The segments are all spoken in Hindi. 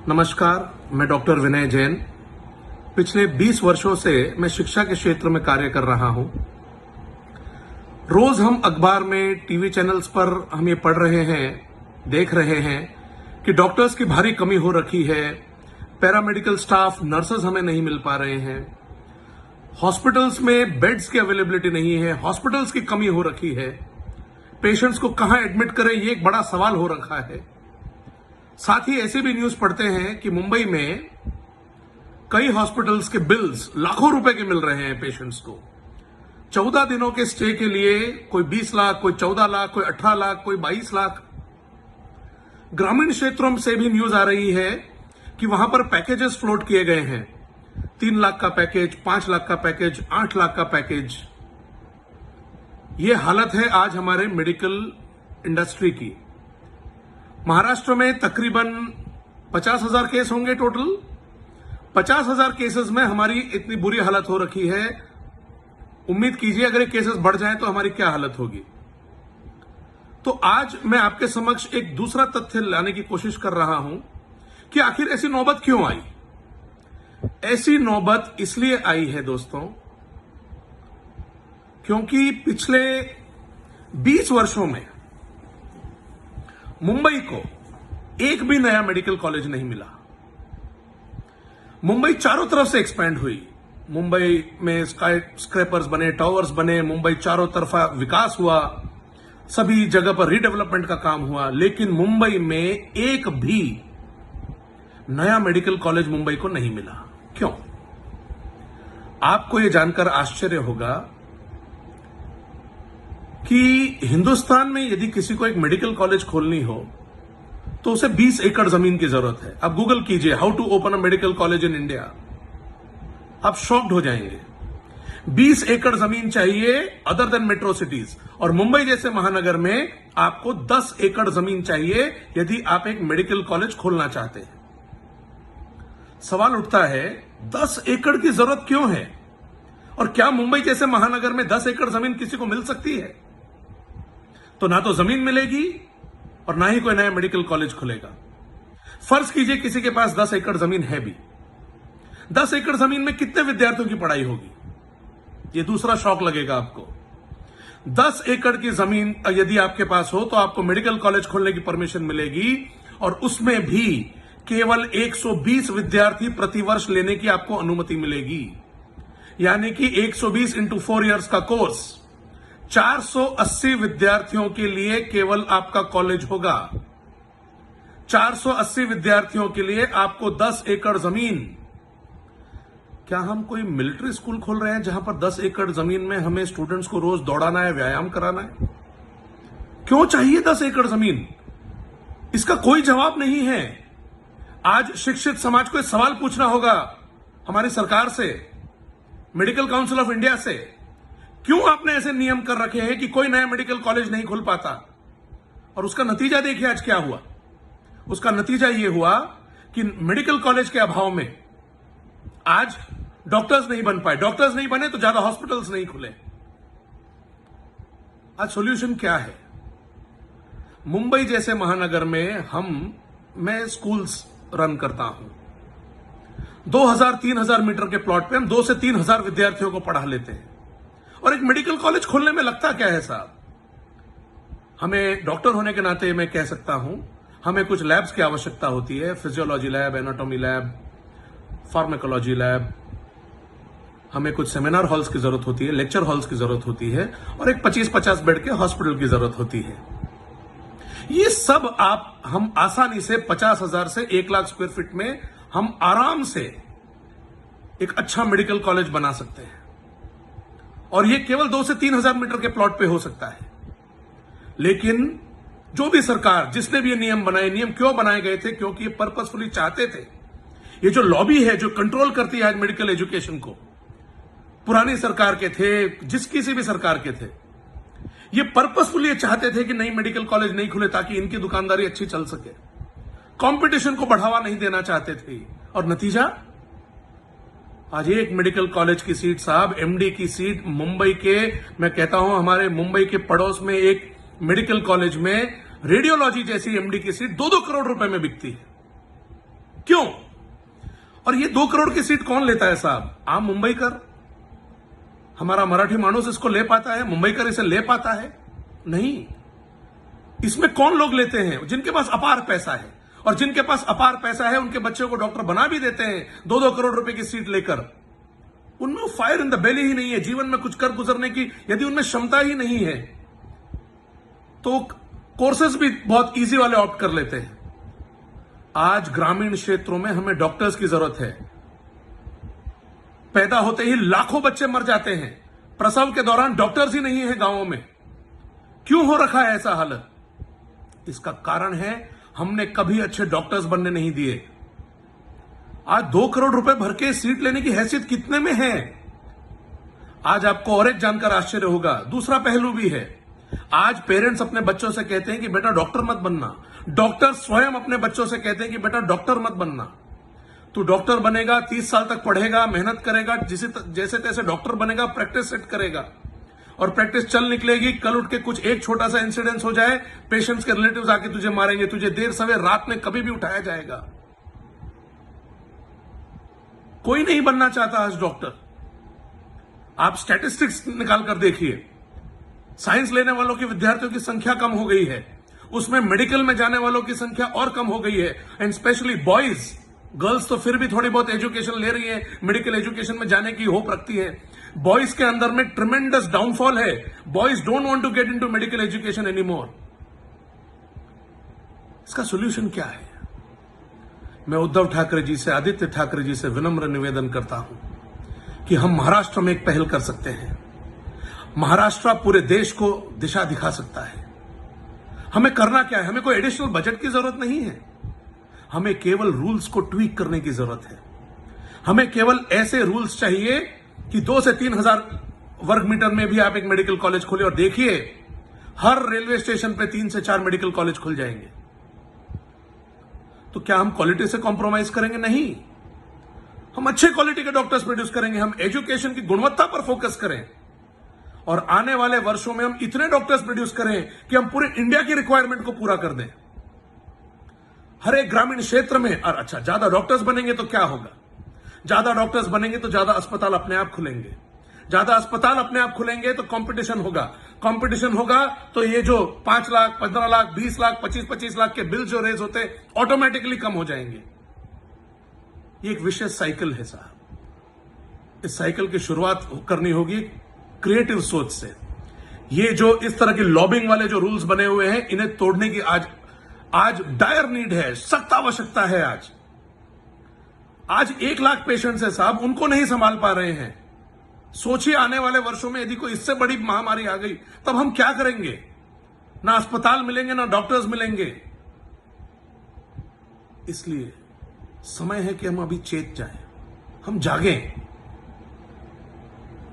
नमस्कार, मैं डॉक्टर विनय जैन। पिछले 20 वर्षों से मैं शिक्षा के क्षेत्र में कार्य कर रहा हूं। रोज हम अखबार में, टीवी चैनल्स पर हम ये पढ़ रहे हैं, देख रहे हैं कि डॉक्टर्स की भारी कमी हो रखी है, पैरामेडिकल स्टाफ, नर्सेज हमें नहीं मिल पा रहे हैं, हॉस्पिटल्स में बेड्स की अवेलेबिलिटी नहीं है, हॉस्पिटल्स की कमी हो रखी है, पेशेंट्स को कहां एडमिट करें ये एक बड़ा सवाल हो रखा है। साथ ही ऐसे भी न्यूज पढ़ते हैं कि मुंबई में कई हॉस्पिटल्स के बिल्स लाखों रुपए के मिल रहे हैं पेशेंट्स को। 14 दिनों के स्टे के लिए कोई 20 लाख, कोई 14 लाख, कोई 18 लाख, कोई 22 लाख। ग्रामीण क्षेत्रों से भी न्यूज आ रही है कि वहां पर पैकेजेस फ्लोट किए गए हैं। 3 लाख का पैकेज, 5 लाख का पैकेज, 8 लाख का पैकेज। ये हालत है आज हमारे मेडिकल इंडस्ट्री की। महाराष्ट्र में तकरीबन 50,000 केस होंगे टोटल। 50,000 केसेस में हमारी इतनी बुरी हालत हो रखी है। उम्मीद कीजिए अगर ये केसेस बढ़ जाएं तो हमारी क्या हालत होगी। तो आज मैं आपके समक्ष एक दूसरा तथ्य लाने की कोशिश कर रहा हूं कि आखिर ऐसी नौबत क्यों आई। ऐसी नौबत इसलिए आई है दोस्तों क्योंकि पिछले 20 वर्षों में मुंबई को एक भी नया मेडिकल कॉलेज नहीं मिला। मुंबई चारों तरफ से एक्सपैंड हुई। मुंबई में स्काई स्क्रैपर्स बने, टावर्स बने, मुंबई चारों तरफा विकास हुआ, सभी जगह पर रीडेवलपमेंट का काम हुआ, लेकिन मुंबई में एक भी नया मेडिकल कॉलेज मुंबई को नहीं मिला। क्यों? आपको यह जानकर आश्चर्य होगा कि हिंदुस्तान में यदि किसी को एक मेडिकल कॉलेज खोलनी हो तो उसे 20 एकड़ जमीन की जरूरत है। आप गूगल कीजिए how to open a medical college in India, आप शॉक्ड हो जाएंगे। 20 एकड़ जमीन चाहिए अदर देन मेट्रो सिटीज, और मुंबई जैसे महानगर में आपको 10 एकड़ जमीन चाहिए यदि आप एक मेडिकल कॉलेज खोलना चाहते हैं। सवाल उठता है 10 एकड़ की जरूरत क्यों है, और क्या मुंबई जैसे महानगर में 10 एकड़ जमीन किसी को मिल सकती है? तो ना तो जमीन मिलेगी और ना ही कोई नया मेडिकल कॉलेज खुलेगा। फर्ज कीजिए किसी के पास 10 एकड़ जमीन है भी। 10 एकड़ जमीन में कितने विद्यार्थियों की पढ़ाई होगी? यह दूसरा शौक लगेगा आपको। 10 एकड़ की जमीन यदि आपके पास हो तो आपको मेडिकल कॉलेज खोलने की परमिशन मिलेगी, और उसमें भी केवल 120 विद्यार्थी प्रतिवर्ष लेने की आपको अनुमति मिलेगी। यानी कि 120 इंटू 4 ईयर्स का कोर्स, 480 विद्यार्थियों के लिए केवल आपका कॉलेज होगा। 480 विद्यार्थियों के लिए आपको 10 एकड़ जमीन। क्या हम कोई मिलिट्री स्कूल खोल रहे हैं जहां पर 10 एकड़ जमीन में हमें स्टूडेंट्स को रोज दौड़ाना है, व्यायाम कराना है? क्यों चाहिए 10 एकड़ जमीन? इसका कोई जवाब नहीं है। आज शिक्षित समाज को सवाल पूछना होगा हमारी सरकार से, मेडिकल काउंसिल ऑफ इंडिया से, क्यों आपने ऐसे नियम कर रखे हैं कि कोई नया मेडिकल कॉलेज नहीं खुल पाता? और उसका नतीजा देखिए आज क्या हुआ। उसका नतीजा यह हुआ कि मेडिकल कॉलेज के अभाव में आज डॉक्टर्स नहीं बन पाए। डॉक्टर्स नहीं बने तो ज्यादा हॉस्पिटल्स नहीं खुले। आज सॉल्यूशन क्या है? मुंबई जैसे महानगर में मैं स्कूल्स रन करता हूं। 2000-3000 मीटर के प्लॉट पे हम 2 से 3,000 विद्यार्थियों को पढ़ा लेते हैं, और एक मेडिकल कॉलेज खोलने में लगता क्या है साहब? हमें डॉक्टर होने के नाते मैं कह सकता हूं, हमें कुछ लैब्स की आवश्यकता होती है, physiology lab, anatomy lab, pharmacology lab. हमें कुछ सेमिनार हॉल्स की जरूरत होती है, लेक्चर हॉल्स की जरूरत होती है, और एक 25-50 बेड के हॉस्पिटल की जरूरत होती है। ये सब हम आसानी से 50,000 से 1 लाख स्क्वायर फीट में हम आराम से एक अच्छा मेडिकल कॉलेज बना सकते हैं, और यह केवल 2 से 3,000 मीटर के प्लॉट पे हो सकता है। लेकिन जो भी सरकार, जिसने भी ये नियम बनाए, नियम क्यों बनाए गए थे? क्योंकि ये पर्पसफुली चाहते थे। ये जो लॉबी है जो कंट्रोल करती है आज मेडिकल एजुकेशन को, पुरानी सरकार के थे, किसी भी सरकार के थे, ये पर्पसफुली चाहते थे कि नई मेडिकल कॉलेज नहीं खुले ताकि इनकी दुकानदारी अच्छी चल सके। कंपटीशन को बढ़ावा नहीं देना चाहते थे, और नतीजा आज एक मेडिकल कॉलेज की सीट साहब, एमडी की सीट मुंबई के, मैं कहता हूं हमारे मुंबई के पड़ोस में एक मेडिकल कॉलेज में रेडियोलॉजी जैसी एमडी की सीट 2-2 करोड़ रुपए में बिकती है। क्यों? और ये 2 करोड़ की सीट कौन लेता है साहब? आम मुंबईकर? हमारा मराठी मानुस इसको ले पाता है? मुंबईकर इसे ले पाता है? नहीं। इसमें कौन लोग लेते हैं? जिनके पास अपार पैसा है, और जिनके पास अपार पैसा है उनके बच्चों को डॉक्टर बना भी देते हैं 2-2 करोड़ रुपए की सीट लेकर। उनमें फायर इन द बेली ही नहीं है, जीवन में कुछ कर गुजरने की यदि उनमें क्षमता ही नहीं है तो कोर्सेज भी बहुत इजी वाले ऑप्ट कर लेते हैं। आज ग्रामीण क्षेत्रों में हमें डॉक्टर्स की जरूरत है। पैदा होते ही लाखों बच्चे मर जाते हैं, प्रसव के दौरान डॉक्टर्स ही नहीं है गांवों में। क्यों हो रखा है ऐसा हालत? इसका कारण है हमने कभी अच्छे डॉक्टर्स बनने नहीं दिए। आज 2 करोड़ रुपए भर के सीट लेने की हैसियत कितने में है? आज आपको और एक जानकर आश्चर्य होगा, दूसरा पहलू भी है। आज पेरेंट्स अपने बच्चों से कहते हैं कि बेटा डॉक्टर मत बनना। डॉक्टर स्वयं अपने बच्चों से कहते हैं कि बेटा डॉक्टर मत बनना। तू डॉक्टर बनेगा, 30 साल तक पढ़ेगा, मेहनत करेगा, जैसे तैसे डॉक्टर बनेगा, प्रैक्टिस सेट करेगा और प्रैक्टिस चल निकलेगी। कल उठ के कुछ एक छोटा सा इंसिडेंस हो जाए, पेशेंट्स के रिलेटिव्स आके तुझे मारेंगे, तुझे देर सवेर रात में कभी भी उठाया जाएगा। कोई नहीं बनना चाहता आज डॉक्टर। आप स्टैटिस्टिक्स निकाल कर देखिए, साइंस लेने वालों की विद्यार्थियों की संख्या कम हो गई है, उसमें मेडिकल में जाने वालों की संख्या और कम हो गई है। एंड स्पेशली बॉयज, गर्ल्स तो फिर भी थोड़ी बहुत एजुकेशन ले रही है, मेडिकल एजुकेशन में जाने की होप रखती है। बॉयज के अंदर में ट्रिमेंडस डाउनफॉल है। Boys don't want to get into medical education anymore. इसका सोल्यूशन क्या है? मैं उद्धव ठाकरे जी से, आदित्य ठाकरे जी से विनम्र निवेदन करता हूं कि हम महाराष्ट्र में एक पहल कर सकते हैं। महाराष्ट्र पूरे देश को दिशा दिखा सकता है। हमें करना क्या है? हमें कोई एडिशनल बजट की जरूरत नहीं है। हमें केवल रूल्स को ट्वीक करने की जरूरत है। हमें केवल ऐसे रूल्स चाहिए कि 2 से 3 हजार वर्ग मीटर में भी आप एक मेडिकल कॉलेज खोले, और देखिए हर रेलवे स्टेशन पे 3 से 4 मेडिकल कॉलेज खुल जाएंगे। तो क्या हम क्वालिटी से कॉम्प्रोमाइज करेंगे? नहीं। हम अच्छे क्वालिटी के डॉक्टर्स प्रोड्यूस करेंगे। हम एजुकेशन की गुणवत्ता पर फोकस करें और आने वाले वर्षों में हम इतने डॉक्टर्स प्रोड्यूस करें कि हम पूरे इंडिया की रिक्वायरमेंट को पूरा कर दें। हर एक ग्रामीण क्षेत्र में। और अच्छा, ज्यादा डॉक्टर्स बनेंगे तो क्या होगा? ज्यादा डॉक्टर्स बनेंगे तो ज्यादा अस्पताल अपने आप खुलेंगे। ज्यादा अस्पताल अपने आप खुलेंगे तो कंपटीशन होगा। कंपटीशन होगा तो ये जो 5 लाख, 15 लाख, 20 लाख, 25-25 लाख के बिल जो रेज होते ऑटोमेटिकली कम हो जाएंगे। ये एक विशेष साइकिल है साहब। इस साइकिल की शुरुआत करनी होगी क्रिएटिव सोच से। ये जो इस तरह की लॉबिंग वाले जो रूल्स बने हुए हैं, इन्हें तोड़ने की आज डायर नीड है, सख्त आवश्यकता है। आज 1 लाख पेशेंट्स है साहब, उनको नहीं संभाल पा रहे हैं। सोचिए आने वाले वर्षों में यदि कोई इससे बड़ी महामारी आ गई तब हम क्या करेंगे? ना अस्पताल मिलेंगे, ना डॉक्टर्स मिलेंगे। इसलिए समय है कि हम अभी चेत जाएं, हम जागें।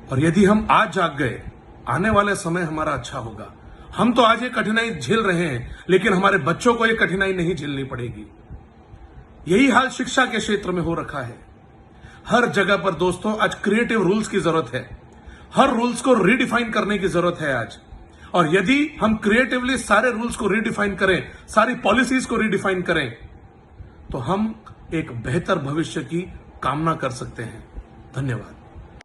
और यदि हम आज जाग गए, आने वाले समय हमारा अच्छा होगा। हम तो आज ये कठिनाई झेल रहे हैं, लेकिन हमारे बच्चों को ये कठिनाई नहीं झेलनी पड़ेगी। यही हाल शिक्षा के क्षेत्र में हो रखा है। हर जगह पर दोस्तों आज क्रिएटिव रूल्स की जरूरत है। हर रूल्स को रीडिफाइन करने की जरूरत है आज। और यदि हम क्रिएटिवली सारे रूल्स को रीडिफाइन करें, सारी पॉलिसीज को रीडिफाइन करें, तो हम एक बेहतर भविष्य की कामना कर सकते हैं। धन्यवाद।